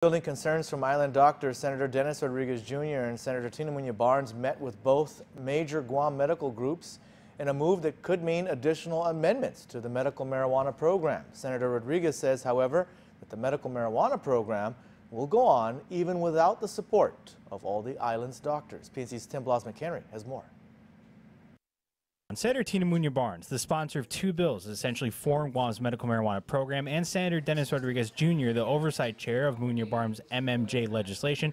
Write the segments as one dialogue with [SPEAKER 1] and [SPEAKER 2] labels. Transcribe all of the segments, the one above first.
[SPEAKER 1] Building concerns from island doctors, Senator Dennis Rodriguez Jr. and Senator Tina Muñoz-Barnes met with both major Guam medical groups in a move that could mean additional amendments to the medical marijuana program. Senator Rodriguez says, however, that the medical marijuana program will go on even without the support of all the island's doctors. PNC's Tim Blas-McHenry has more.
[SPEAKER 2] Senator Tina Muñoz-Barnes, the sponsor of two bills that essentially form Guam's medical marijuana program, and Senator Dennis Rodriguez Jr., the oversight chair of Muñoz-Barnes' MMJ legislation,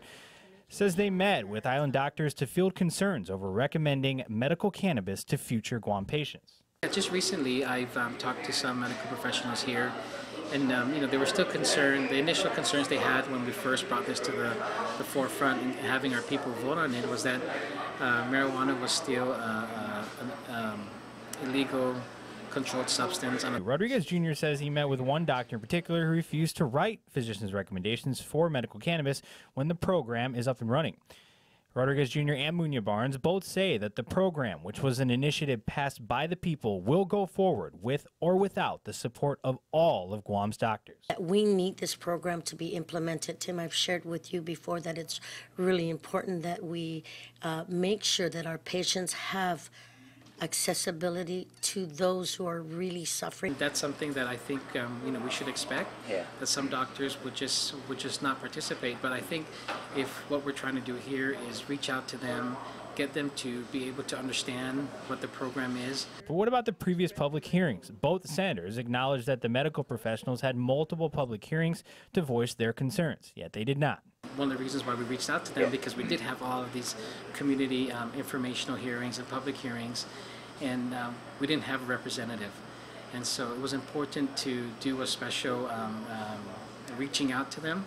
[SPEAKER 2] says they met with island doctors to field concerns over recommending medical cannabis to future Guam patients.
[SPEAKER 3] Just recently, I've talked to some medical professionals here, and they were still concerned. The initial concerns they had when we first brought this to the forefront and having our people vote on it was that marijuana was still an illegal controlled substance.
[SPEAKER 2] Rodriguez Jr. says he met with one doctor in particular who refused to write physicians' recommendations for medical cannabis when the program is up and running. Rodriguez Jr. and Muñoz-Barnes both say that the program, which was an initiative passed by the people, will go forward with or without the support of all of Guam's doctors.
[SPEAKER 4] We need this program to be implemented. Tim, I've shared with you before that it's really important that we make sure that our patients have accessibility to those who are really suffering.
[SPEAKER 3] That's something that I think we should expect. That some doctors would just not participate. But I think if what we're trying to do here is reach out to them, get them to be able to understand what the program is.
[SPEAKER 2] But what about the previous public hearings? Both senators acknowledged that the medical professionals had multiple public hearings to voice their concerns, yet they did not.
[SPEAKER 3] One of the reasons why we reached out to them, because we did have all of these community informational hearings and public hearings, and we didn't have a representative. And so it was important to do a special reaching out to them,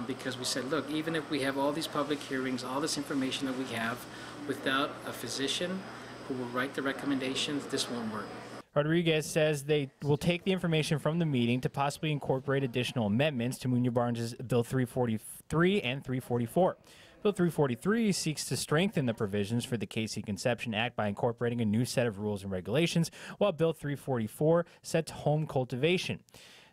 [SPEAKER 3] because we said, look, even if we have all these public hearings, all this information that we have, without a physician who will write the recommendations, this won't work.
[SPEAKER 2] Rodriguez says they will take the information from the meeting to possibly incorporate additional amendments to Muñoz-Barnes' Bill 343 and 344. Bill 343 seeks to strengthen the provisions for the KC Conception Act by incorporating a new set of rules and regulations, while Bill 344 sets home cultivation.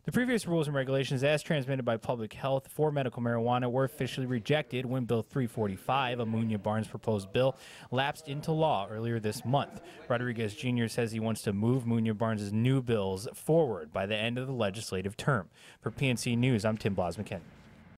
[SPEAKER 2] The previous rules and regulations, as transmitted by Public Health for medical marijuana, were officially rejected when Bill 345, a Muñoz-Barnes proposed bill, lapsed into law earlier this month. Rodriguez Jr. says he wants to move Muñoz-Barnes' new bills forward by the end of the legislative term. For PNC News, I'm Tim Blas-McHenry.